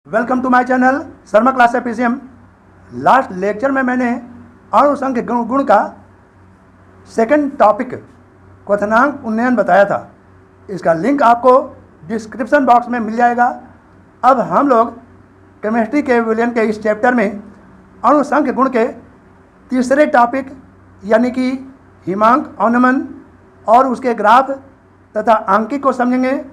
Welcome to my channel Sharma class APCM. Last lecture में मैंने अणुसंख्य गुण का सेकंड टॉपिक क्वथनांक उन्नयन बताया था। इसका लिंक आपको डिस्क्रिप्शन बॉक्स में मिल जाएगा। अब हम लोग केमिस्ट्री के विलियन के इस चैप्टर में अणुसंख्य गुण के तीसरे टॉपिक यानी कि हिमांक अवनमन और उसके ग्राफ तथा आंकिक को समझेंगे।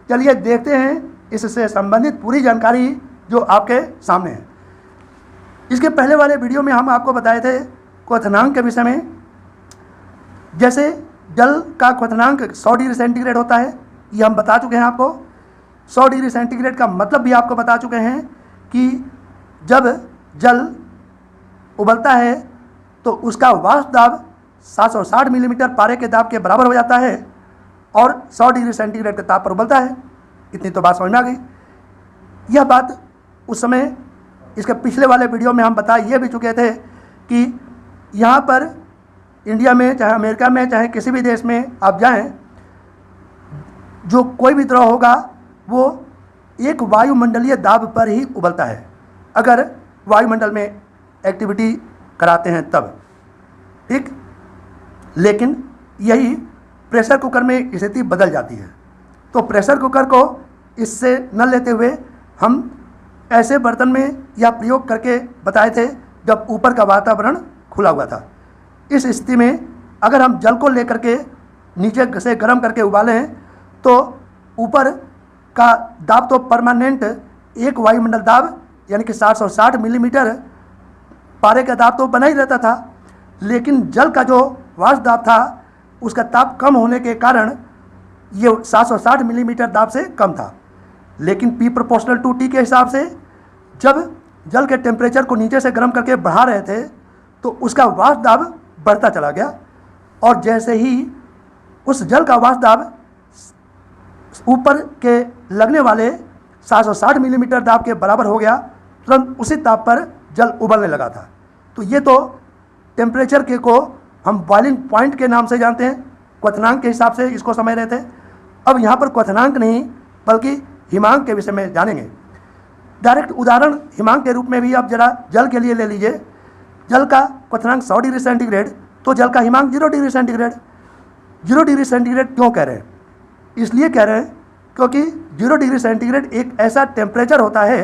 चलिए देखते हैं इससे संबंधित पूरी जानकारी जो आपके सामने है। इसके पहले वाले वीडियो में हम आपको बताए थे क्वथनांक के विषय में। जैसे जल का क्वथनांक 100 डिग्री सेंटीग्रेड होता है, ये हम बता चुके हैं आपको। 100 डिग्री सेंटीग्रेड का मतलब भी आपको बता चुके हैं कि जब जल उबलता है तो उसका वाष्प दाब 760 मिलीमीटर पारे के दाब के बराबर हो जाता है और 100 डिग्री सेंटीग्रेड के ताप पर उबलता है। इतनी तो बात समझ में आ गई। यह बात उस समय इसके पिछले वाले वीडियो में हम बता ये भी चुके थे कि यहाँ पर इंडिया में चाहे अमेरिका में चाहे किसी भी देश में आप जाएं, जो कोई भी द्रव होगा वो एक वायुमंडलीय दाब पर ही उबलता है, अगर वायुमंडल में एक्टिविटी कराते हैं तब, ठीक। लेकिन यही प्रेशर कुकर में स्थिति बदल जाती है। तो प्रेशर कुकर को इससे न लेते हुए हम ऐसे बर्तन में या प्रयोग करके बताए थे जब ऊपर का वातावरण खुला हुआ था। इस स्थिति में अगर हम जल को लेकर के नीचे से गर्म करके उबालें तो ऊपर का दाब तो परमानेंट एक वायुमंडल दाब यानी कि 760 मिलीमीटर पारे का दाब तो बना ही रहता था, लेकिन जल का जो वाष्प दाब था उसका ताप कम होने के कारण ये 760 मिलीमीटर दाब से कम था। लेकिन P प्रोपोर्शनल टू T के हिसाब से जब जल के टेम्परेचर को नीचे से गर्म करके बढ़ा रहे थे तो उसका वाष्प दाब बढ़ता चला गया, और जैसे ही उस जल का वाष्प दाब ऊपर के लगने वाले 760 मिलीमीटर दाब के बराबर हो गया, तुरंत उसी ताप पर जल उबलने लगा था। तो ये तो टेम्परेचर के को हम बॉइलिंग पॉइंट के नाम से जानते हैं, क्वथनांक के हिसाब से इसको समझ रहे थे। अब यहाँ पर क्वथनांक नहीं बल्कि हिमांक के विषय में जानेंगे। डायरेक्ट उदाहरण हिमांक के रूप में भी आप जरा जल के लिए ले लीजिए। जल का क्वथनांक 100 डिग्री सेंटीग्रेड, तो जल का हिमांक 0 डिग्री सेंटीग्रेड। 0 डिग्री सेंटीग्रेड क्यों कह रहे हैं? इसलिए कह रहे हैं क्योंकि 0 डिग्री सेंटीग्रेड एक ऐसा टेम्परेचर होता है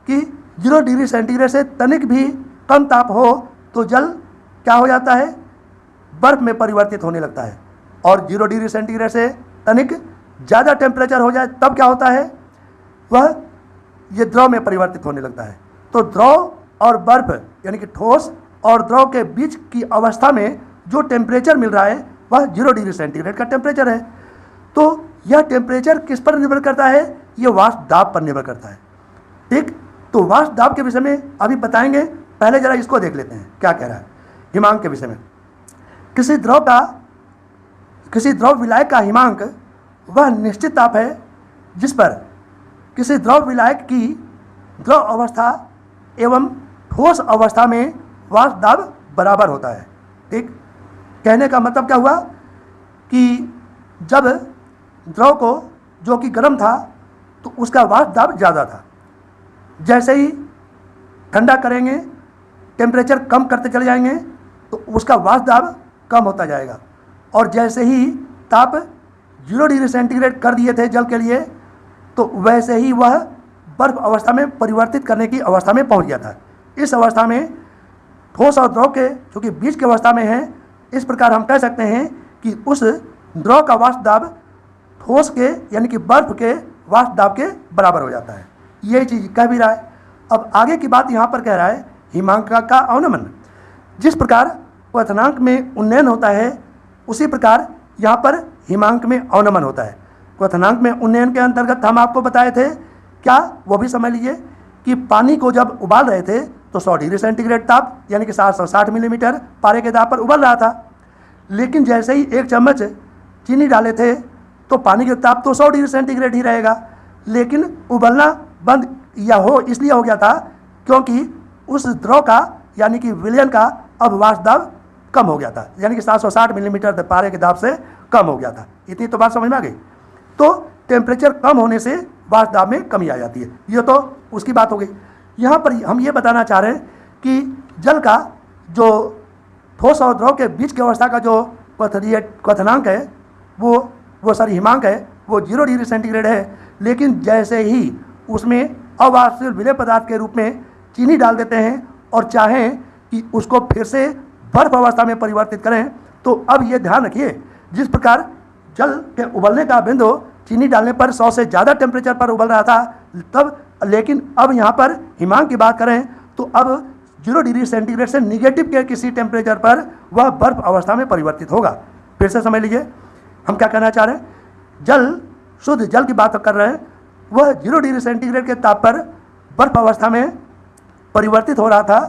कि 0 डिग्री सेंटीग्रेड से तनिक भी कम ताप हो तो जल क्या हो जाता है, बर्फ में परिवर्तित होने लगता है, और 0 डिग्री सेंटीग्रेड से तनिक ज़्यादा टेम्परेचर हो जाए तब क्या होता है, वह ये द्रव में परिवर्तित होने लगता है। तो द्रव और बर्फ यानी कि ठोस और द्रव के बीच की अवस्था में जो टेम्परेचर मिल रहा है वह 0 डिग्री सेंटीग्रेड का टेम्परेचर है। तो यह टेम्परेचर किस पर निर्भर करता है? ये वाष्प दाब पर निर्भर करता है, ठीक। तो वाष्प दाब के विषय में अभी बताएंगे, पहले जरा इसको देख लेते हैं क्या कह रहा है हिमांक के विषय में। किसी द्रव विलायक का हिमांक वह निश्चित ताप है जिस पर किसी द्रव विलायक की द्रव अवस्था एवं ठोस अवस्था में वाष्प दाब बराबर होता है, ठीक। कहने का मतलब क्या हुआ कि जब द्रव को जो कि गर्म था तो उसका वाष्प दाब ज़्यादा था, जैसे ही ठंडा करेंगे टेम्परेचर कम करते चले जाएंगे तो उसका वाष्प दाब कम होता जाएगा, और जैसे ही ताप 0 डिग्री सेंटीग्रेड कर दिए थे जल के लिए तो वैसे ही वह बर्फ अवस्था में परिवर्तित करने की अवस्था में पहुंच गया था। इस अवस्था में ठोस और द्रव के चूँकि बीच की अवस्था में है, इस प्रकार हम कह सकते हैं कि उस द्रव का वाष्प दाब ठोस के यानी कि बर्फ के वाष्प दाब के बराबर हो जाता है। यही चीज़ कह भी रहा है। अब आगे की बात यहाँ पर कह रहा है हिमांक का अवनमन। जिस प्रकार क्वथनांक में उन्नयन होता है उसी प्रकार यहाँ पर हिमांक में अवनमन होता है। क्वथनांक में उन्नयन के अंतर्गत हम आपको बताए थे क्या, वो भी समझ लीजिए कि पानी को जब उबाल रहे थे तो 100 डिग्री सेंटीग्रेड ताप यानी कि 760 मिलीमीटर पारे के दाब पर उबल रहा था, लेकिन जैसे ही 1 चम्मच चीनी डाले थे तो पानी का ताप तो 100 डिग्री सेंटीग्रेड ही रहेगा, लेकिन उबलना बंद या हो इसलिए हो गया था क्योंकि उस द्रव का यानी कि विलयन का अब वाष्प दाब कम हो गया था, यानी कि 760 मिलीमीटर पारे के दाब से कम हो गया था। इतनी तो बात समझ में आ गई। तो टेम्परेचर कम होने से वाष्प दाब में कमी आ जाती है। ये तो उसकी बात हो गई। यहाँ पर हम ये बताना चाह रहे हैं कि जल का जो ठोस और द्रव के बीच की अवस्था का जो क्वथनांक है वो सॉरी हिमांक है वो 0 डिग्री सेंटीग्रेड है। लेकिन जैसे ही उसमें अवाष्पशील विलेय पदार्थ के रूप में चीनी डाल देते हैं और चाहें कि उसको फिर से बर्फ अवस्था में परिवर्तित करें, तो अब ये ध्यान रखिए, जिस प्रकार जल के उबलने का बिंदु चीनी डालने पर 100 से ज़्यादा टेम्परेचर पर उबल रहा था तब, लेकिन अब यहाँ पर हिमांक की बात करें तो अब 0 डिग्री सेंटीग्रेड से निगेटिव के किसी टेम्परेचर पर वह बर्फ अवस्था में परिवर्तित होगा। फिर से समझ लीजिए हम क्या कहना चाह रहे हैं। जल, शुद्ध जल की बात कर रहे हैं, वह 0 डिग्री सेंटीग्रेड के ताप पर बर्फ अवस्था में परिवर्तित हो रहा था।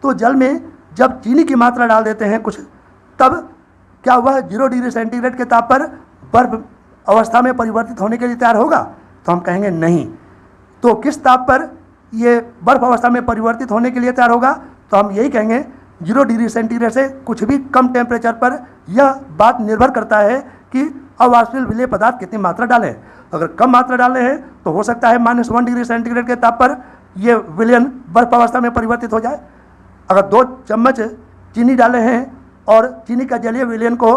तो जल में जब चीनी की मात्रा डाल देते हैं कुछ, तब क्या वह 0 डिग्री सेंटीग्रेड के ताप पर बर्फ अवस्था में परिवर्तित होने के लिए तैयार होगा? तो हम कहेंगे नहीं। तो किस ताप पर ये बर्फ अवस्था में परिवर्तित होने के लिए तैयार होगा? तो हम यही कहेंगे 0 डिग्री सेंटीग्रेड से कुछ भी कम टेम्परेचर पर। यह बात निर्भर करता है कि अवाष्पशील विलेय पदार्थ कितनी मात्रा डालें। अगर कम मात्रा डालने हैं तो हो सकता है -1 डिग्री सेंटीग्रेड के ताप पर ये विलयन बर्फ अवस्था में परिवर्तित हो जाए। अगर 2 चम्मच चीनी डाले हैं और चीनी का जलीय विलयन को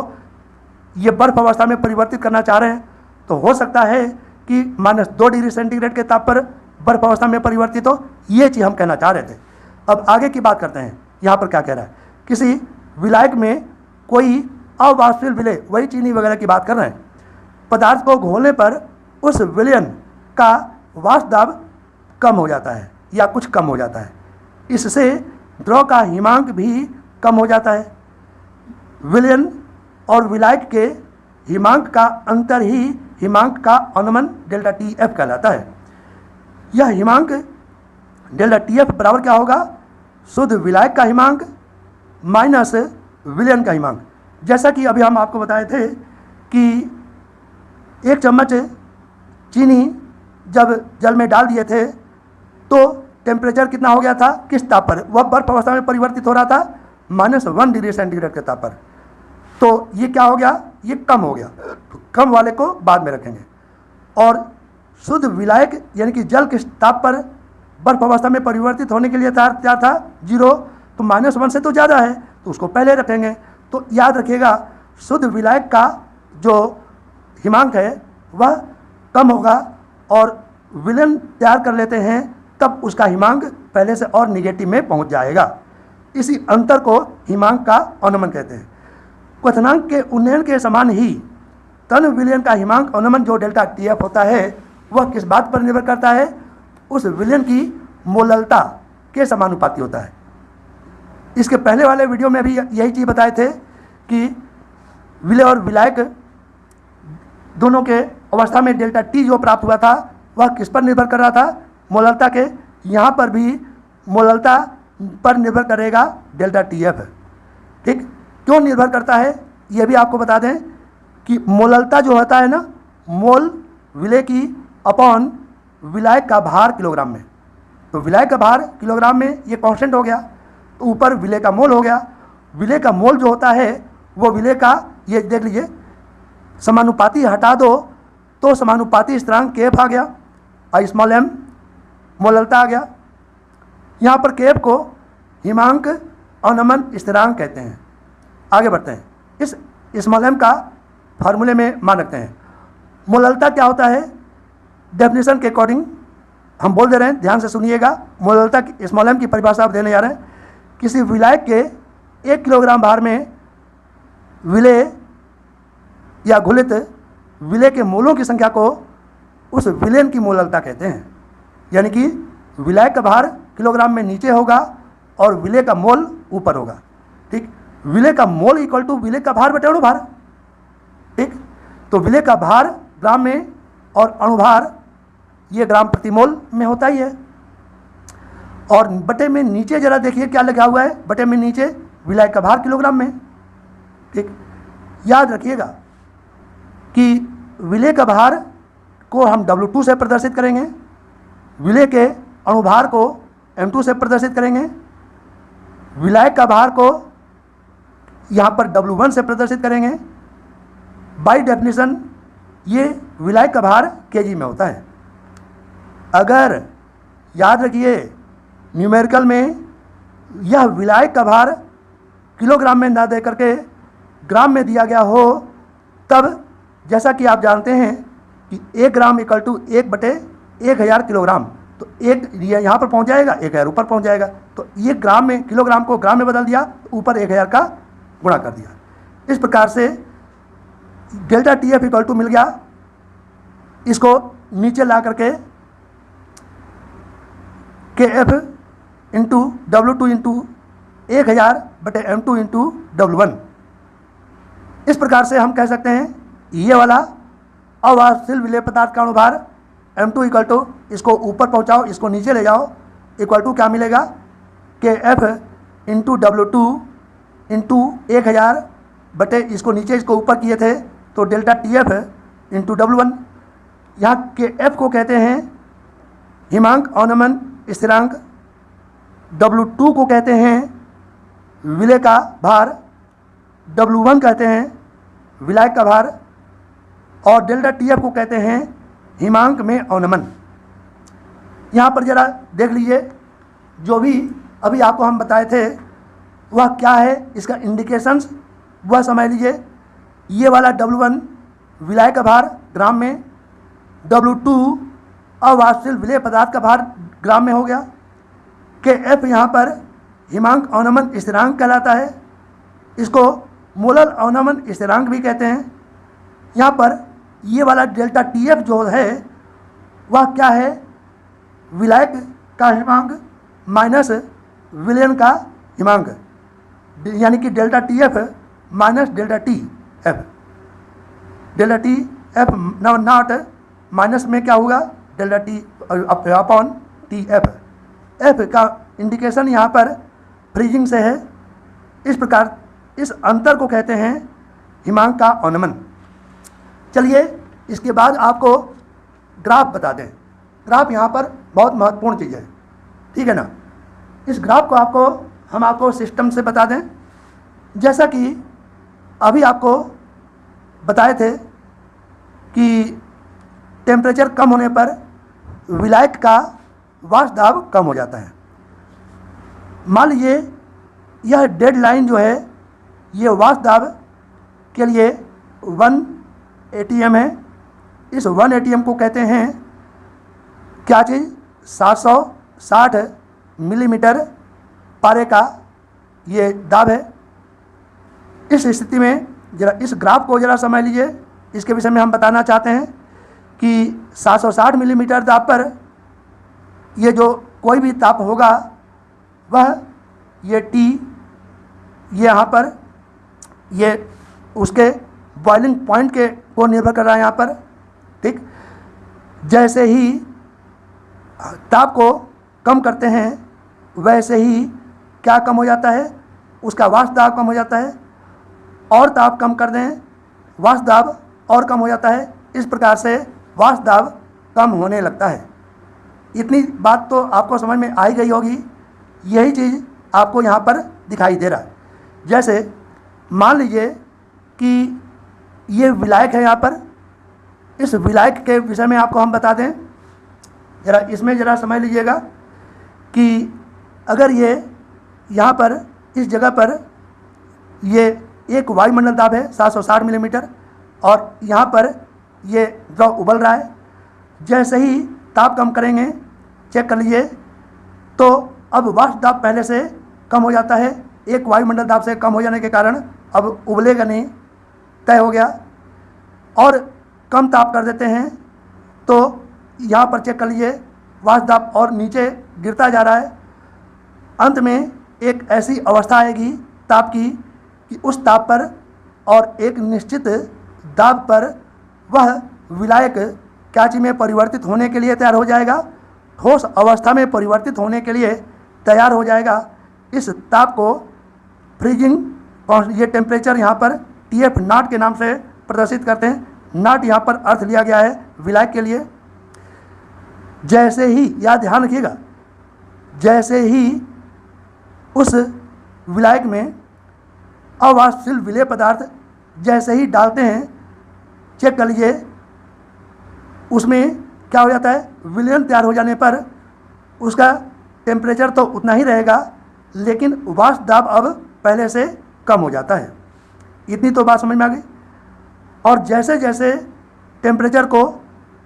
ये बर्फ अवस्था में परिवर्तित करना चाह रहे हैं तो हो सकता है कि -2 डिग्री सेंटीग्रेड के ताप पर बर्फ अवस्था में परिवर्तित हो। ये चीज़ हम कहना चाह रहे थे। अब आगे की बात करते हैं। यहाँ पर क्या कह रहा है, किसी विलायक में कोई अवाष्पशील विलेय, वही चीनी वगैरह की बात कर रहे हैं, पदार्थ को घोलने पर उस विलयन का वाष्प दाब कम हो जाता है या कुछ कम हो जाता है। इससे द्रव का हिमांक भी कम हो जाता है। विलयन और विलायक के हिमांक का अंतर ही हिमांक का अनुमान डेल्टा TF कहलाता है। यह हिमांक डेल्टा TF बराबर क्या होगा? शुद्ध विलायक का हिमांक माइनस विलयन का हिमांक। जैसा कि अभी हम आपको बताए थे कि 1 चम्मच चीनी जब जल में डाल दिए थे तो टेम्परेचर कितना हो गया था, किस ताप पर? वह बर्फ अवस्था में परिवर्तित हो रहा था -1 डिग्री सेंटीग्रेड के ताप पर। तो ये क्या हो गया, ये कम हो गया। तो कम वाले को बाद में रखेंगे। और शुद्ध विलायक यानी कि जल किस ताप पर बर्फ अवस्था में परिवर्तित होने के लिए तैयार था 0, तो -1 से तो ज़्यादा है तो उसको पहले रखेंगे। तो याद रखिएगा शुद्ध विलायक का जो हिमांक है वह कम होगा और विलयन तैयार कर लेते हैं तब उसका हिमांक पहले से और निगेटिव में पहुंच जाएगा। इसी अंतर को हिमांक का अनुमान कहते हैं। क्वथनांक के उन्नयन के समान ही तन विलयन का हिमांक अनुमान जो डेल्टा TF होता है वह किस बात पर निर्भर करता है? उस विलयन की मोललता के समानुपाती होता है। इसके पहले वाले वीडियो में भी यही चीज़ बताए थे कि विलेय और विलायक दोनों के अवस्था में डेल्टा T जो प्राप्त हुआ था वह किस पर निर्भर कर रहा था? मोललता के। यहाँ पर भी मोललता पर निर्भर करेगा डेल्टा TF। ठीक, क्यों निर्भर करता है ये भी आपको बता दें कि मोललता जो होता है ना, मोल विलेय की अपॉन विलायक का भार किलोग्राम में। तो विलायक का भार किलोग्राम में ये कांस्टेंट हो गया, तो ऊपर विलेय का मोल हो गया। विलेय का मोल जो होता है वो विलेय का, ये देख लीजिए, समानुपाती हटा दो तो समानुपाती स्थिरांक KF आ गया, स्मॉल m मोललता आ गया। यहाँ पर KF को हिमांक अनमन स्थिरांक कहते हैं। आगे बढ़ते हैं। इस स्मॉल m का फार्मूले में मान रखते हैं। मोललता क्या होता है? डेफिनेशन के अकॉर्डिंग हम बोल दे रहे हैं, ध्यान से सुनिएगा। मोललता की स्मॉल m की परिभाषा आप देने जा रहे हैं। किसी विलायक के 1 किलोग्राम भार में विलेय या घुलित विलेय के मोलों की संख्या को उस विलयन की मोललता कहते हैं। यानी कि विलायक का भार किलोग्राम में नीचे होगा और विलेय का मोल ऊपर होगा। ठीक, विलेय का मोल इक्वल टू विलेय का भार बटे अणुभार। ठीक, तो विलेय का भार ग्राम में और अणुभार ये ग्राम प्रति मोल में होता ही है। और बटे में नीचे जरा देखिए क्या लिखा हुआ है, बटे में नीचे विलायक का भार किलोग्राम में। ठीक, याद रखिएगा कि विलेय का भार को हम W2 से प्रदर्शित करेंगे, विलेय के अणुभार को M2 से प्रदर्शित करेंगे, विलायक का भार को यहाँ पर W1 से प्रदर्शित करेंगे। बाय डेफिनेशन ये विलायक का भार kg में होता है। अगर याद रखिए न्यूमेरिकल में यह विलायक का भार किलोग्राम में ना दे करके ग्राम में दिया गया हो, तब जैसा कि आप जानते हैं कि 1 ग्राम इक्वल टू 1/1000 किलोग्राम, तो एक ये यहाँ पर पहुँच जाएगा, 1000 ऊपर पहुँच जाएगा। तो ये ग्राम में, किलोग्राम को ग्राम में बदल दिया, ऊपर 1000 का गुणा कर दिया। इस प्रकार से डेल्टा TF इक्वल टू मिल गया। इसको नीचे ला करके KF into W2 into 1000/m2 into W1। इस प्रकार से हम कह सकते हैं ये वाला अवाष्पशील विलेय पदार्थ का अणुभार M2 इक्वल टू, इसको ऊपर पहुंचाओ, इसको नीचे ले जाओ, इक्वल टू क्या मिलेगा, KF इंटू W2 इंटू 1000 बटे, इसको नीचे इसको ऊपर किए थे तो डेल्टा TF इंटू W1। यहाँ KF को कहते हैं हिमांक अवनमन स्थिरांक, W2 को कहते हैं विलेय का भार, W1 कहते हैं विलायक का भार, और डेल्टा TF को कहते हैं हिमांक में अवनमन। यहाँ पर जरा देख लीजिए, जो भी अभी आपको हम बताए थे वह क्या है, इसका इंडिकेशंस वह समझ लीजिए। ये वाला W1 विलायक का भार ग्राम में, W2 अवाष्पशील विलेय पदार्थ का भार ग्राम में हो गया, KF यहाँ पर हिमांक अवनमन स्थिरांक कहलाता है, इसको मोलर अवनमन स्थिरांक भी कहते हैं। यहाँ पर ये वाला डेल्टा TF जो है वह क्या है, विलायक का हिमांक माइनस विलयन का हिमांक, यानी कि delta TF minus delta TF। Delta TF not minus में क्या होगा, delta T upon TF। F का इंडिकेशन यहाँ पर फ्रीजिंग से है। इस प्रकार इस अंतर को कहते हैं हिमांक का अवनमन। चलिए इसके बाद आपको ग्राफ बता दें। ग्राफ यहाँ पर बहुत महत्वपूर्ण चीज़ है, ठीक है ना। इस ग्राफ को हम आपको सिस्टम से बता दें। जैसा कि अभी आपको बताए थे कि टेम्परेचर कम होने पर विलायक का वाष्प दाब कम हो जाता है। मान लीजिए यह डेड लाइन जो है, ये वाष्प दाब के लिए 1 ATM है। इस 1 ATM को कहते हैं क्या चीज़, 760 मिलीमीटर पारे का ये दाब है। इस स्थिति में जरा इस ग्राफ को जरा समझ लीजिए। इसके विषय में हम बताना चाहते हैं कि 760 मिलीमीटर दाब पर ये जो कोई भी ताप होगा वह ये T, ये यहाँ पर ये उसके बॉइलिंग पॉइंट के को निर्भर कर रहा है यहाँ पर, ठीक। जैसे ही ताप को कम करते हैं वैसे ही क्या कम हो जाता है, उसका वाष्प दाब कम हो जाता है, और ताप कम कर दें वाष्प दाब और कम हो जाता है। इस प्रकार से वाष्प दाब कम होने लगता है। इतनी बात तो आपको समझ में आई गई होगी। यही चीज़ आपको यहाँ पर दिखाई दे रहा है। जैसे मान लीजिए कि ये विलायक है, यहाँ पर इस विलायक के विषय में आपको हम बता दें। जरा इसमें जरा समझ लीजिएगा कि अगर ये यहाँ पर इस जगह पर ये एक वायुमंडल दाब है 760 मिलीमीटर, और यहाँ पर ये द्रव उबल रहा है। जैसे ही ताप कम करेंगे, चेक कर लीजिए, तो अब वाष्प दाब पहले से कम हो जाता है। एक वायुमंडल दाब से कम हो जाने के कारण अब उबलेगा नहीं, तय हो गया। और कम ताप कर देते हैं तो यहाँ पर चेक कर लीजिए, वाष्प दाब और नीचे गिरता जा रहा है। अंत में एक ऐसी अवस्था आएगी ताप की कि उस ताप पर और एक निश्चित दाब पर वह विलायक क्या चीज़ में परिवर्तित होने के लिए तैयार हो जाएगा, ठोस अवस्था में परिवर्तित होने के लिए तैयार हो जाएगा। इस ताप को फ्रीजिंग, ये टेम्परेचर यहाँ पर TF नॉट के नाम से प्रदर्शित करते हैं। नॉट यहाँ पर अर्थ लिया गया है विलायक के लिए। जैसे ही, याद ध्यान रखिएगा, जैसे ही उस विलायक में अवाष्पशील विलेय पदार्थ जैसे ही डालते हैं, चेक कर लीजिए उसमें क्या हो जाता है, विलयन तैयार हो जाने पर उसका टेम्परेचर तो उतना ही रहेगा, लेकिन वाष्प दाब अब पहले से कम हो जाता है। इतनी तो बात समझ में आ गई। और जैसे जैसे टेम्परेचर को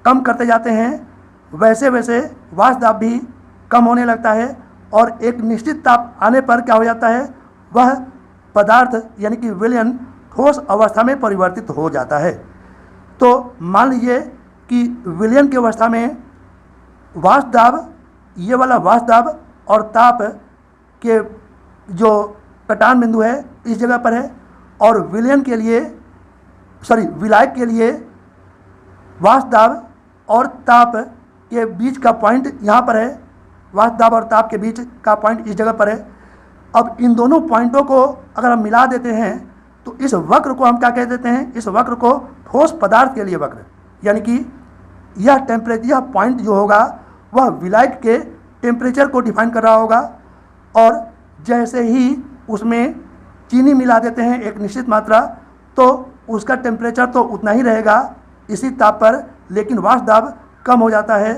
कम करते जाते हैं वैसे वैसे वाष्प दाब भी कम होने लगता है, और एक निश्चित ताप आने पर क्या हो जाता है, वह पदार्थ यानी कि विलयन ठोस अवस्था में परिवर्तित हो जाता है। तो मान लीजिए कि विलयन की अवस्था में वाष्प दाब, ये वाला वाष्प दाब और ताप के जो कटान बिंदु है इस जगह पर है, और विलयन के लिए विलायक के लिए वाष्प दाब और ताप के बीच का पॉइंट यहाँ पर है, वाष्प दाब और ताप के बीच का पॉइंट इस जगह पर है। अब इन दोनों पॉइंटों को अगर हम मिला देते हैं तो इस वक्र को हम क्या कह देते हैं, इस वक्र को ठोस पदार्थ के लिए वक्र, यानी कि यह पॉइंट जो होगा वह विलायक के टेम्परेचर को डिफाइन कर रहा होगा, और जैसे ही उसमें चीनी मिला देते हैं एक निश्चित मात्रा, तो उसका टेम्परेचर तो उतना ही रहेगा इसी ताप पर, लेकिन वाष्प दाब कम हो जाता है,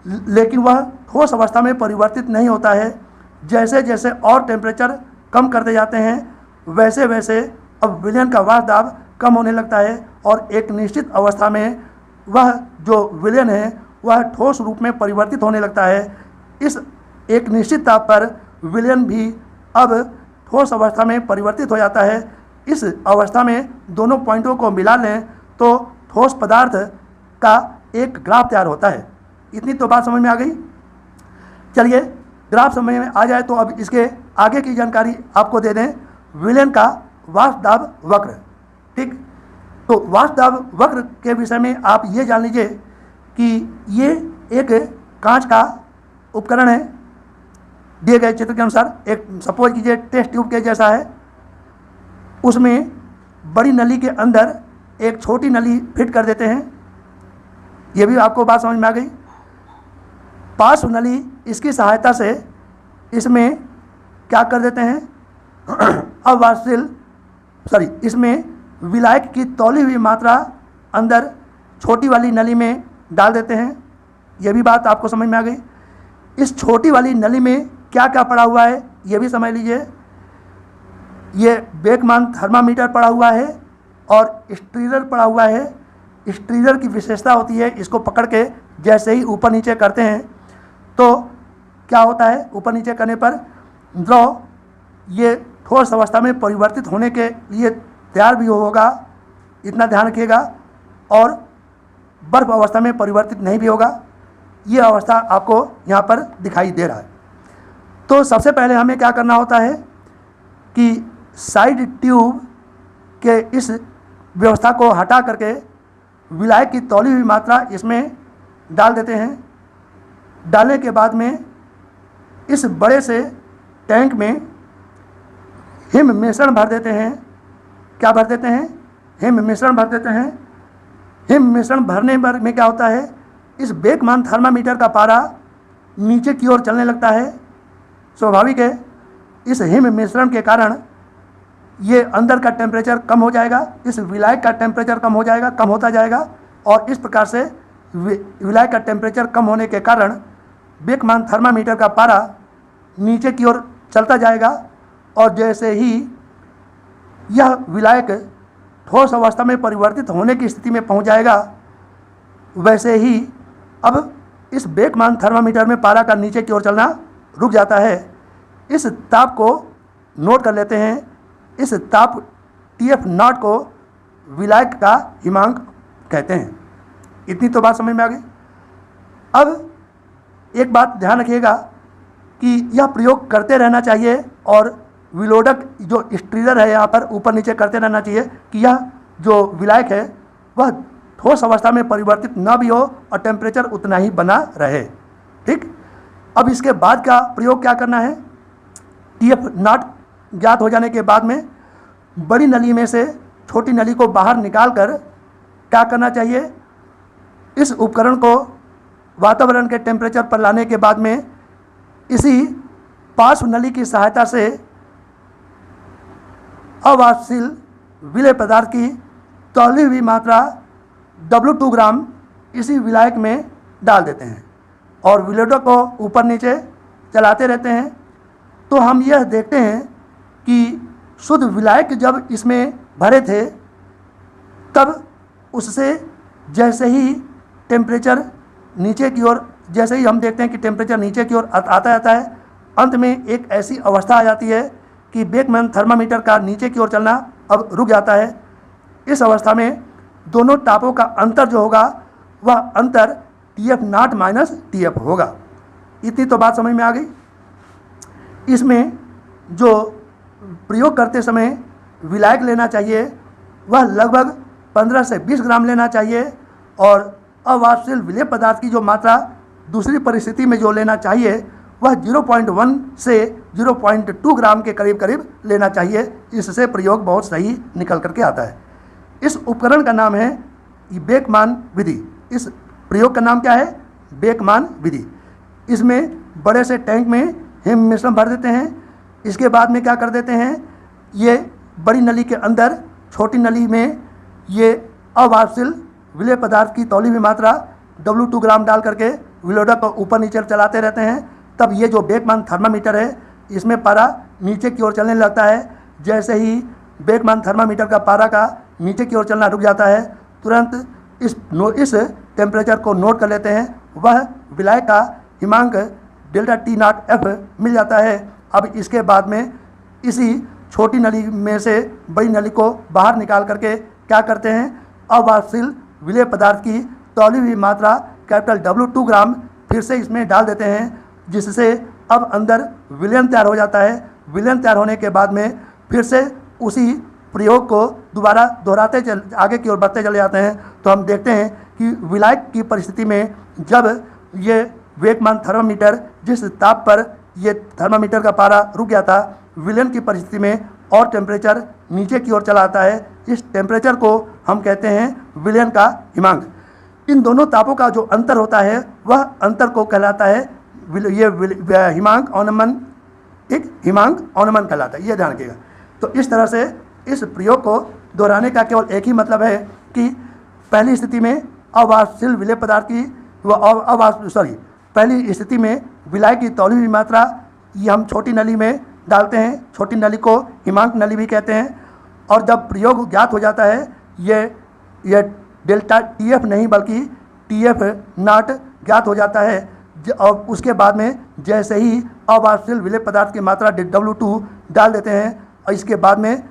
लेकिन वह ठोस अवस्था में परिवर्तित नहीं होता है। जैसे जैसे और टेम्परेचर कम करते जाते हैं वैसे वैसे अब विलयन का वाष्प दाब कम होने लगता है, और एक निश्चित अवस्था में वह जो विलयन है वह ठोस रूप में परिवर्तित होने लगता है। इस एक निश्चित ताप पर विलयन भी अब ठोस अवस्था में परिवर्तित हो जाता है। इस अवस्था में दोनों पॉइंटों को मिला लें तो ठोस पदार्थ का एक ग्राफ तैयार होता है। इतनी तो बात समझ में आ गई। चलिए ग्राफ समझ में आ जाए तो अब इसके आगे की जानकारी आपको दे दें, विलयन का वाष्प दाब वक्र। ठीक, तो वाष्प दाब वक्र के विषय में आप ये जान लीजिए कि ये एक कांच का उपकरण है, दिए गए चित्र के अनुसार एक सपोज कीजिए टेस्ट ट्यूब के जैसा है, उसमें बड़ी नली के अंदर एक छोटी नली फिट कर देते हैं। ये भी आपको बात समझ में आ गई। पार्श्व नली इसकी सहायता से इसमें क्या कर देते हैं, इसमें विलायक की तौली हुई मात्रा अंदर छोटी वाली नली में डाल देते हैं। ये भी बात आपको समझ में आ गई। इस छोटी वाली नली में क्या क्या पड़ा हुआ है ये भी समझ लीजिए। ये बेकमान थर्मामीटर पड़ा हुआ है और स्ट्रीलर पड़ा हुआ है। स्ट्रीलर की विशेषता होती है, इसको पकड़ के जैसे ही ऊपर नीचे करते हैं तो क्या होता है, ऊपर नीचे करने पर द्रव ये ठोस अवस्था में परिवर्तित होने के लिए तैयार भी होगा, इतना ध्यान रखिएगा, और बर्फ अवस्था में परिवर्तित नहीं भी होगा। ये अवस्था आपको यहाँ पर दिखाई दे रहा है। तो सबसे पहले हमें क्या करना होता है कि साइड ट्यूब के इस व्यवस्था को हटा करके विलायक की तौली हुई मात्रा इसमें डाल देते हैं। डालने के बाद में इस बड़े से टैंक में हिम मिश्रण भर देते हैं। क्या भर देते हैं, हिम मिश्रण भर देते हैं। हिम मिश्रण भरने पर में क्या होता है, इस बेकमान थर्मामीटर का पारा नीचे की ओर चलने लगता है। स्वाभाविक है, इस हिम मिश्रण के कारण ये अंदर का टेम्परेचर कम हो जाएगा, इस विलायक का टेम्परेचर कम हो जाएगा, कम होता जाएगा, और इस प्रकार से विलायक का टेम्परेचर कम होने के कारण बेकमान थर्मामीटर का पारा नीचे की ओर चलता जाएगा, और जैसे ही यह विलायक ठोस अवस्था में परिवर्तित होने की स्थिति में पहुंच जाएगा, वैसे ही अब इस बेकमान थर्मामीटर में पारा का नीचे की ओर चलना रुक जाता है। इस ताप को नोट कर लेते हैं। इस ताप TF0 को विलायक का हिमांक कहते हैं। इतनी तो बात समझ में आ गई। अब एक बात ध्यान रखिएगा कि यह प्रयोग करते रहना चाहिए, और विलोडक जो स्ट्रीलर है यहाँ पर ऊपर नीचे करते रहना चाहिए कि यह जो विलायक है वह ठोस अवस्था में परिवर्तित न भी हो और टेम्परेचर उतना ही बना रहे। ठीक, अब इसके बाद का प्रयोग क्या करना है, TF0 ज्ञात हो जाने के बाद में बड़ी नली में से छोटी नली को बाहर निकाल कर क्या करना चाहिए, इस उपकरण को वातावरण के टेम्परेचर पर लाने के बाद में इसी पार्श्व नली की सहायता से अवाष्पशील विलेय पदार्थ की तौली हुई मात्रा W2 ग्राम इसी विलायक में डाल देते हैं और विलेटो को ऊपर नीचे चलाते रहते हैं, तो हम यह देखते हैं कि शुद्ध विलायक जब इसमें भरे थे तब उससे जैसे ही टेम्परेचर नीचे की ओर, जैसे ही हम देखते हैं कि टेम्परेचर नीचे की ओर आता जाता है, अंत में एक ऐसी अवस्था आ जाती है कि बेकमैन थर्मामीटर का नीचे की ओर चलना अब रुक जाता है। इस अवस्था में दोनों तापों का अंतर जो होगा वह अंतर TF नॉट माइनस TF होगा। इतनी तो बात समझ में आ गई। इसमें जो प्रयोग करते समय विलायक लेना चाहिए वह लगभग 15 से 20 ग्राम लेना चाहिए और अवाष्पशील विलेय पदार्थ की जो मात्रा दूसरी परिस्थिति में जो लेना चाहिए वह 0.1 से 0.2 ग्राम के करीब करीब लेना चाहिए। इससे प्रयोग बहुत सही निकल करके आता है। इस उपकरण का नाम है बेकमान विधि। इस प्रयोग का नाम क्या है? बेकमान विधि। इसमें बड़े से टैंक में हिम मिश्रण भर देते हैं। इसके बाद में क्या कर देते हैं, ये बड़ी नली के अंदर छोटी नली में ये अवाष्पशील विलेय पदार्थ की तौली हुई मात्रा W2 ग्राम डाल करके विलोडक को ऊपर नीचे चलाते रहते हैं। तब ये जो बेकमान थर्मामीटर है इसमें पारा नीचे की ओर चलने लगता है। जैसे ही बेकमान थर्मामीटर का पारा का नीचे की ओर चलना रुक जाता है, तुरंत इस टेम्परेचर को नोट कर लेते हैं। वह विलायक का हिमांक डेल्टा T नॉट F मिल जाता है। अब इसके बाद में इसी छोटी नली में से बड़ी नली को बाहर निकाल करके क्या करते हैं, अवाष्पशील विलेय पदार्थ की तौली हुई मात्रा कैपिटल W2 ग्राम फिर से इसमें डाल देते हैं, जिससे अब अंदर विलयन तैयार हो जाता है। विलयन तैयार होने के बाद में फिर से उसी प्रयोग को दोबारा दोहराते आगे की ओर बढ़ते चले जाते हैं। तो हम देखते हैं कि विलायक की परिस्थिति में जब ये बेकमान थर्मामीटर जिस ताप पर ये थर्मामीटर का पारा रुक गया था, विलयन की परिस्थिति में और टेम्परेचर नीचे की ओर चला आता है। इस टेम्परेचर को हम कहते हैं विलयन का हिमांक। इन दोनों तापों का जो अंतर होता है वह अंतर को कहलाता है ये हिमांक अवनमन, एक हिमांक अवनमन कहलाता है। ये ध्यान रखिएगा। तो इस तरह से इस प्रयोग को दोहराने का केवल एक ही मतलब है कि पहली स्थिति में अवाष्पशील विलेय पदार्थ की पहली स्थिति में विलायक की तौली हुई मात्रा ये हम छोटी नली में डालते हैं। छोटी नली को हिमांक नली भी कहते हैं। और जब प्रयोग ज्ञात हो जाता है ये डेल्टा TF नहीं बल्कि TF नॉट ज्ञात हो जाता है। और उसके बाद में जैसे ही अवाष्पशील विलेय पदार्थ की मात्रा W2 डाल देते हैं और इसके बाद में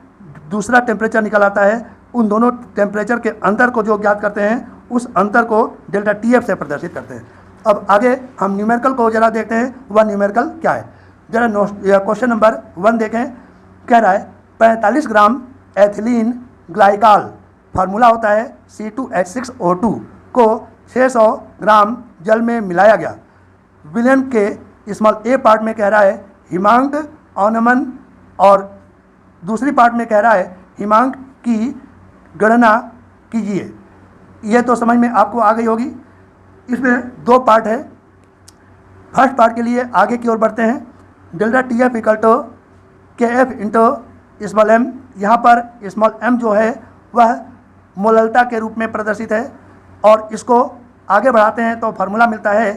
दूसरा टेम्परेचर निकल आता है। उन दोनों टेम्परेचर के अंतर को जो ज्ञात करते हैं उस अंतर को डेल्टा TF से प्रदर्शित करते हैं। अब आगे हम न्यूमेरिकल को जरा देखते हैं, वह न्यूमेरिकल क्या है। जरा क्वेश्चन नंबर 1 देखें। कह रहा है 45 ग्राम एथिलीन ग्लाइकॉल, फार्मूला होता है C2H6O2 को 600 ग्राम जल में मिलाया गया। विलयन के स्मॉल a पार्ट में कह रहा है हिमांक अवनमन और दूसरी पार्ट में कह रहा है हिमांक की गणना कीजिए। यह तो समझ में आपको आ गई होगी। इसमें 2 पार्ट है। फर्स्ट पार्ट के लिए आगे की ओर बढ़ते हैं। Delta TF equal to KF into small m। यहाँ पर स्मॉल m जो है वह मोललता के रूप में प्रदर्शित है और इसको आगे बढ़ाते हैं तो फार्मूला मिलता है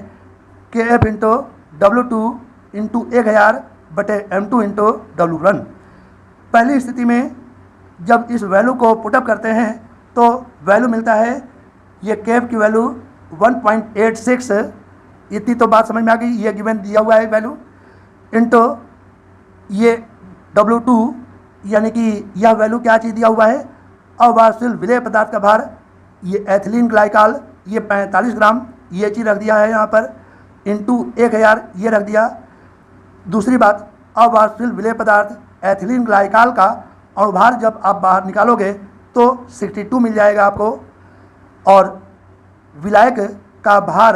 KF इंटू W2 इंटू 1000 बटे M2 इंटू W1। पहली स्थिति में जब इस वैल्यू को पुटअप करते हैं तो वैल्यू मिलता है, ये KF की वैल्यू 1.86, इतनी तो बात समझ में आ गई। ये गिवन दिया हुआ है वैल्यू इंटू ये W2 यानी कि यह वैल्यू क्या चीज़ दिया हुआ है, अवाष्पशील विलेय पदार्थ का भार, ये एथिलीन ग्लाइकॉल ये 45 ग्राम ये चीज़ रख दिया है यहाँ पर, इंटू 1000 ये रख दिया। दूसरी बात, अवाष्पशील विलेय पदार्थ एथिलीन ग्लाइकॉल का अणुभार जब आप बाहर निकालोगे तो 62 मिल जाएगा आपको। और विलायक का भार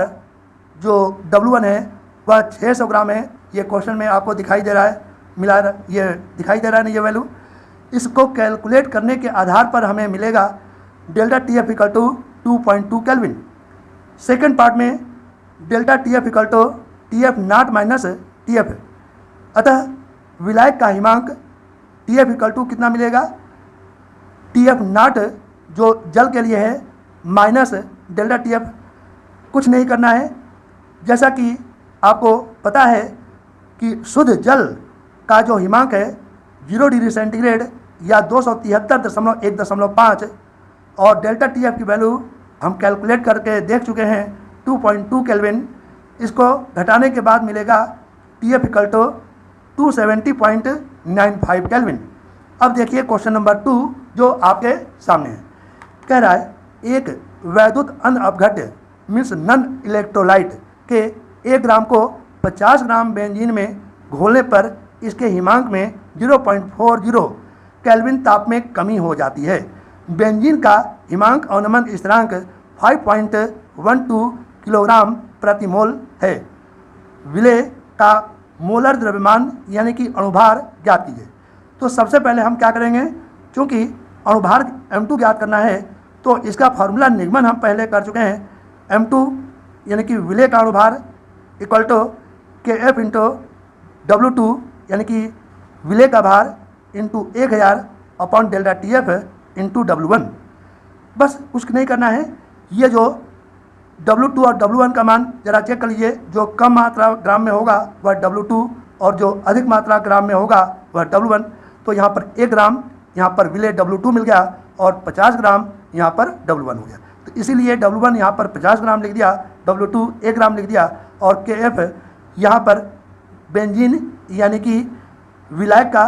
जो W1 है वह 600 ग्राम है। ये क्वेश्चन में आपको दिखाई दे रहा है, ये दिखाई दे रहा है ना ये वैल्यू। इसको कैलकुलेट करने के आधार पर हमें मिलेगा delta TF equal to 2.2 kelvin. Second part में delta TF equal to TF not minus TF। अतः विलायक का हिमांक TF इक्वल टू कितना मिलेगा, TF नॉट जो जल के लिए है माइनस डेल्टा TF। कुछ नहीं करना है। जैसा कि आपको पता है कि शुद्ध जल का जो हिमांक है 0 डिग्री सेंटीग्रेड या 273.1.5 और डेल्टा टी एफ की वैल्यू हम कैलकुलेट करके देख चुके हैं 2.2 केल्विन। इसको घटाने के बाद मिलेगा T F equal to 270.95 kelvin. अब देखिए क्वेश्चन नंबर 2 जो आपके सामने है। कह रहा है एक वैद्युत अन अपघट्य मीन्स नन इलेक्ट्रोलाइट के 1 ग्राम को 50 ग्राम बेंजीन में घोलने पर इसके हिमांक में 0.40 केल्विन ताप में कमी हो जाती है। बेंजीन का हिमांक अवनमन स्थिरांक 5.12 किलोग्राम प्रति मोल है। विलेय का मोलर द्रव्यमान यानी कि अणुभार ज्ञात कीजिए। तो सबसे पहले हम क्या करेंगे, क्योंकि अणुभार m2 ज्ञात करना है तो इसका फार्मूला निगमन हम पहले कर चुके हैं। m2 यानी कि विलेय का अणुभार equal to kf into W2 यानी कि विलेय का भार into 1000 upon delta T F into W1। बस कुछ नहीं करना है। ये जो W2 और W1 का मान जरा चेक कर लीजिए। जो कम मात्रा ग्राम में होगा वह W2 और जो अधिक मात्रा ग्राम में होगा वह W1। तो यहाँ पर 1 ग्राम यहाँ पर विलेय W2 मिल गया और 50 ग्राम यहाँ पर W1 हो गया। तो इसीलिए W1 यहाँ पर 50 ग्राम लिख दिया, W2 1 ग्राम लिख दिया और KF यहाँ पर बेंजीन यानी कि विलायक का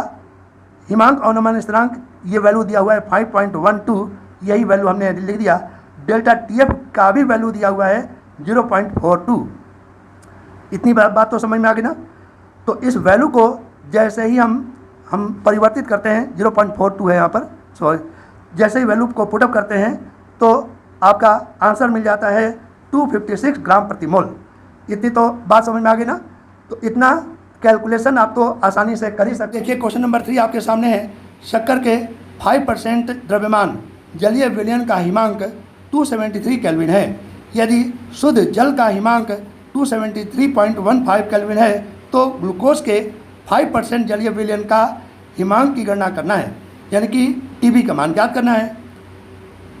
हिमांक अवनमन स्थिरांक ये वैल्यू दिया हुआ है 5.12, यही वैल्यू हमने लिख दिया। डेल्टा TF का भी वैल्यू दिया हुआ है 0.42। इतनी बात तो समझ में आ गई ना। तो इस वैल्यू को जैसे ही हम परिवर्तित करते हैं, 0.42 है यहाँ पर, सॉरी, जैसे ही वैल्यू को पुटअप करते हैं तो आपका आंसर मिल जाता है 256 ग्राम प्रति मोल। इतनी तो बात समझ में आ गई ना। तो इतना कैलकुलेशन आप तो आसानी से कर ही सकते। देखिए क्वेश्चन नंबर 3 आपके सामने है। शक्कर के 5% द्रव्यमान जलीय विलयन का हिमांक 273 केल्विन है। यदि शुद्ध जल का हिमांक 273.15 केल्विन है तो ग्लूकोज के 5% जलीय विलयन का हिमांक की गणना करना है, यानी कि टीबी का मान ज्ञात करना है।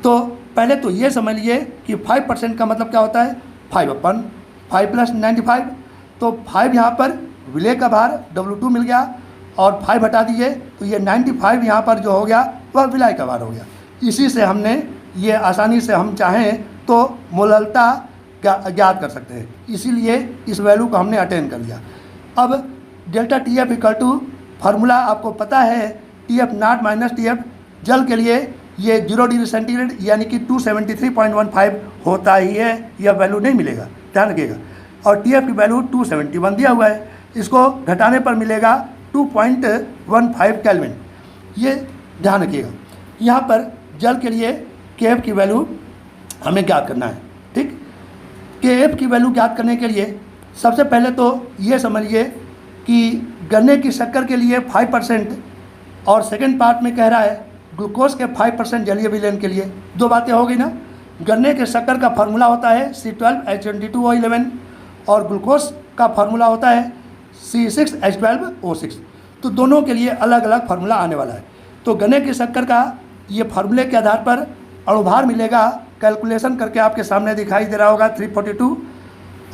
तो पहले तो ये समझ लीजिए कि 5% का मतलब क्या होता है, 5/5 + 95। तो 5 यहाँ पर विलेय का भार W2 मिल गया और 5 हटा दीजिए तो ये 95 यहाँ पर जो हो गया वह विलेय का भार हो गया। इसी से हमने ये आसानी से हम चाहें तो मोललता ज्ञात कर सकते हैं, इसीलिए इस वैल्यू को हमने अटेन कर लिया। अब delta TF equal to formula आपको पता है, TF नॉट माइनस TF जल के लिए ये 0 डिग्री सेंटीग्रेड यानी कि 273.15 होता ही है, यह वैल्यू नहीं मिलेगा, ध्यान रखिएगा। और TF की वैल्यू 271 दिया हुआ है, इसको घटाने पर मिलेगा 2.15 केल्विन, ये ध्यान रखिएगा। यहाँ पर जल के लिए KF की वैल्यू हमें ज्ञात करना है, ठीक। KF की वैल्यू ज्ञात करने के लिए सबसे पहले तो ये समझिए कि गन्ने की शक्कर के लिए 5% और सेकेंड पार्ट में कह रहा है ग्लूकोज के 5% जलीय विलयन के लिए। दो बातें हो गई ना। गन्ने के शक्कर का फार्मूला होता है C12H22O11 और ग्लूकोज का फार्मूला होता है C6H12O6। तो दोनों के लिए अलग अलग फार्मूला आने वाला है। तो गन्ने की शक्कर का ये फार्मूले के आधार पर अणुभार मिलेगा, कैलकुलेशन करके आपके सामने दिखाई दे रहा होगा 342,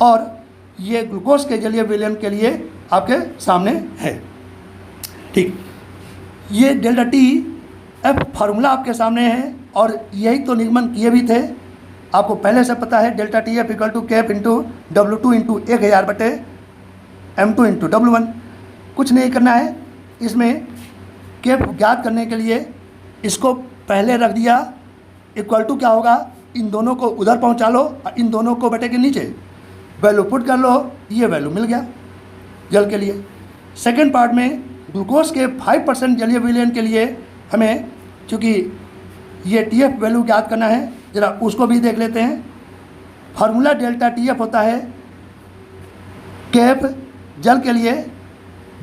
और ये ग्लूकोज के जलीय विलयन के लिए आपके सामने है, ठीक। ये डेल्टा TF फार्मूला आपके सामने है और यही तो निगमन किए भी थे, आपको पहले से पता है। Delta TF equal to KF into W2 into 1000 बटे M2 इंटू W1। कुछ नहीं करना है। इसमें KF ज्ञात करने के लिए इसको पहले रख दिया, इक्वल टू क्या होगा, इन दोनों को उधर पहुंचा लो और इन दोनों को बटे के नीचे वैल्यू पुट कर लो, ये वैल्यू मिल गया जल के लिए। सेकेंड पार्ट में ग्लूकोज के 5% जलीय विलयन के लिए हमें, चूँकि ये TF वैल्यू ज्ञात करना है, ज़रा उसको भी देख लेते हैं। फार्मूला डेल्टा TF होता है KF जल के लिए,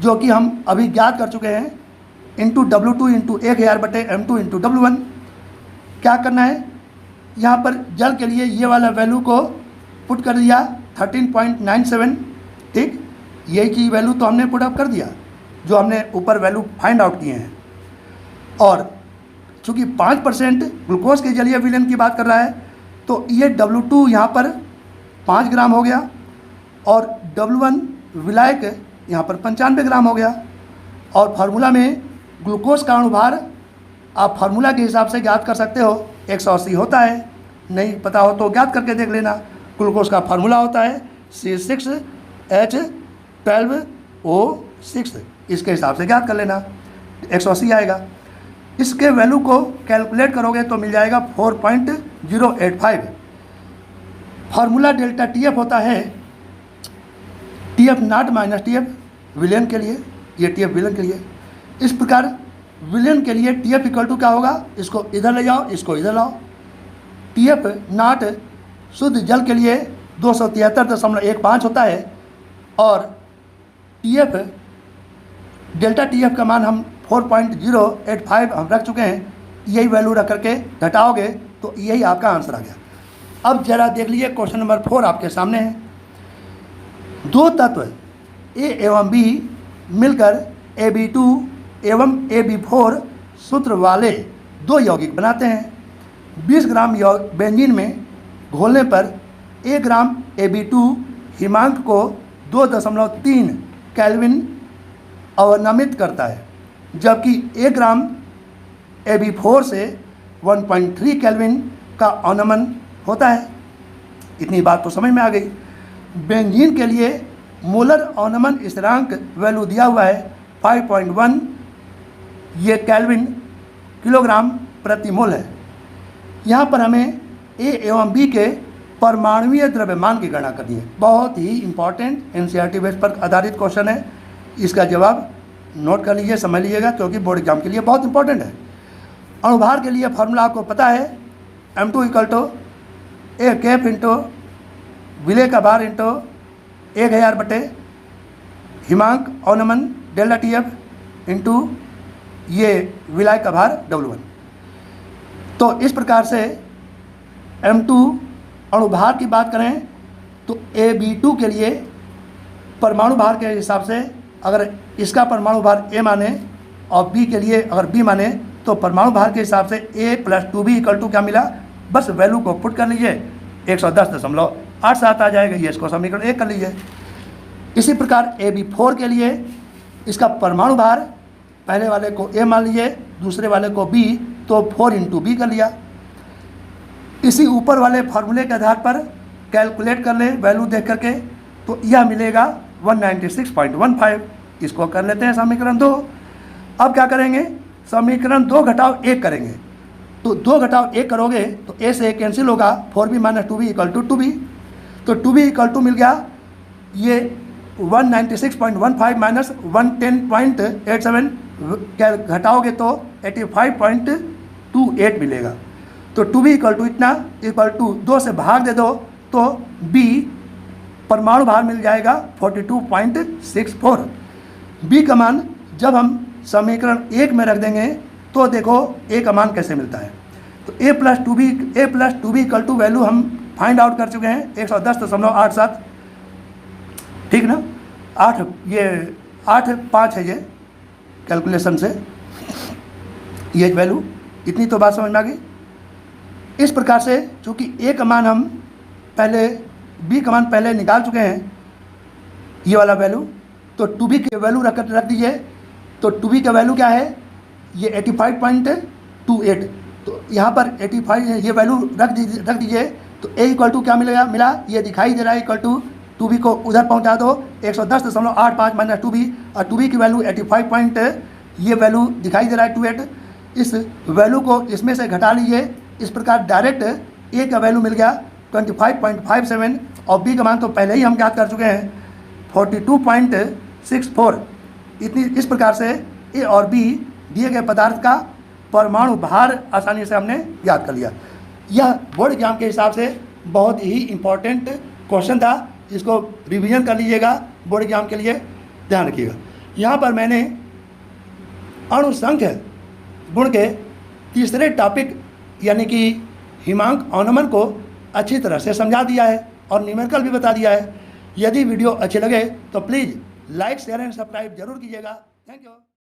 जो कि हम अभी ज्ञात कर चुके हैं, इंटू W2 इंटू 1000 बटे M2 इंटू W1। क्या करना है, यहाँ पर जल के लिए ये वाला वैल्यू को पुट कर दिया 13.97, ठीक। यही की वैल्यू तो हमने पुट अप कर दिया जो हमने ऊपर वैल्यू फाइंड आउट किए हैं। और चूँकि 5% ग्लूकोज के जलीय विलयन की बात कर रहा है तो ये W2 यहाँ पर 5 ग्राम हो गया और W1 विलायक यहाँ पर 95 ग्राम हो गया। और फार्मूला में ग्लूकोज का अणुभार आप फार्मूला के हिसाब से ज्ञात कर सकते हो, 180 होता है। नहीं पता हो तो ज्ञात करके देख लेना। ग्लूकोज का फार्मूला होता है C6H12O6, इसके हिसाब से ज्ञात कर लेना, 180 आएगा। इसके वैल्यू को कैलकुलेट करोगे तो मिल जाएगा 4.085। फार्मूला डेल्टा TF होता है TF not minus TF villain के लिए, ये TF विलेन के लिए। इस प्रकार विलेन के लिए TF इक्वल टू क्या होगा, इसको इधर ले जाओ, इसको इधर लाओ। TF नॉट शुद्ध जल के लिए 273.15 होता है और TF डेल्टा TF का मान हम 4.085 हम रख चुके हैं। यही वैल्यू रख करके घटाओगे तो यही आपका आंसर आ गया। अब जरा देख लीजिए क्वेश्चन नंबर 4 आपके सामने है। दो तत्व A एवं B मिलकर AB2 एवं AB4 सूत्र वाले दो यौगिक बनाते हैं। 20 ग्राम बेंजीन में घोलने पर 1 ग्राम AB2 हिमांक को 2.3 केल्विन अवनमित करता है, जबकि 1 ग्राम AB4 से 1.3 केल्विन का अवनमन होता है। इतनी बात तो समझ में आ गई। बेंजीन के लिए मोलर अवनमन स्थिरांक वैल्यू दिया हुआ है 5.1, ये केल्विन किलोग्राम प्रति मोल है। यहाँ पर हमें A एवं B के परमाणुीय द्रव्यमान की गणना करनी है। बहुत ही इंपॉर्टेंट NCERT बेस पर आधारित क्वेश्चन है। इसका जवाब नोट कर लीजिए, समझ लीजिएगा, क्योंकि बोर्ड एग्जाम के लिए बहुत इंपॉर्टेंट है। अणुभार के लिए फार्मूला आपको पता है, M2 equal to A cap into विलेय का भार इंटू 1000 बटे हिमांक अवनमन डेल्टा TF इंटू ये विलायक का भार W1। तो इस प्रकार से M2 अणुभार की बात करें तो AB2 के लिए परमाणु भार के हिसाब से अगर इसका परमाणु भार A माने और B के लिए अगर B माने तो परमाणु भार के हिसाब से A + 2B इक्वल टू क्या मिला, बस वैल्यू को पुट कर लीजिए, 110.87 आ जाएगा। ये इसको समीकरण 1 कर लीजिए। इसी प्रकार AB4 के लिए इसका परमाणु भार पहले वाले को A मान लीजिए, दूसरे वाले को B, तो 4 × B कर लिया। इसी ऊपर वाले फार्मूले के आधार पर कैलकुलेट कर ले वैल्यू देख करके, तो यह मिलेगा 196.15। इसको कर लेते हैं समीकरण 2। अब क्या करेंगे, समीकरण 2 घटाव 1 करेंगे। तो 2 घटाव 1 करोगे तो A से कैंसिल होगा, 4B - 2B = 2B। तो 2B इक्वल टू मिल गया ये 196.15 माइनस 110.87, घटाओगे तो 85.28 मिलेगा। तो 2B इक्वल टू इतना इक्वल टू 2 से भाग दे दो तो B परमाणु भार मिल जाएगा 42.64। B का मान जब हम समीकरण 1 में रख देंगे तो देखो A का मान कैसे मिलता है। तो A + 2B equal to value हम फाइंड आउट कर चुके हैं 110.87, ठीक ना। 8.5 है ये कैलकुलेशन से, ये वैल्यू, इतनी तो बात समझ में आ गई। इस प्रकार से चूँकि A का मान हम पहले B का मान पहले निकाल चुके हैं, ये वाला वैल्यू, तो 2B की वैल्यू रख दीजिए। तो 2B का वैल्यू क्या है, ये 85.28, तो यहाँ पर 85 ये वैल्यू रख दीजिए। तो A इक्वल टू क्या मिला, ये दिखाई दे रहा है, इक्वल टू 2B को उधर पहुँचा दो, 110.85 माइनस 2B, और 2B की वैल्यू 85 ये वैल्यू दिखाई दे रहा है 28। इस वैल्यू को इसमें से घटा लीजिए। इस प्रकार डायरेक्ट A का वैल्यू मिल गया 25.57 और B का मान तो पहले ही हम ज्ञात कर चुके हैं 42.64। इस प्रकार से A और B दिए गए पदार्थ का परमाणु भार आसानी से हमने याद कर लिया। यह बोर्ड एग्जाम के हिसाब से बहुत ही इम्पोर्टेंट क्वेश्चन था, इसको रिवीजन कर लीजिएगा, बोर्ड एग्जाम के लिए ध्यान रखिएगा। यहाँ पर मैंने अणुसंख्य गुण के तीसरे टॉपिक यानी कि हिमांक अवनमन को अच्छी तरह से समझा दिया है और न्यूमेरिकल भी बता दिया है। यदि वीडियो अच्छे लगे तो please like share and subscribe जरूर कीजिएगा। Thank you.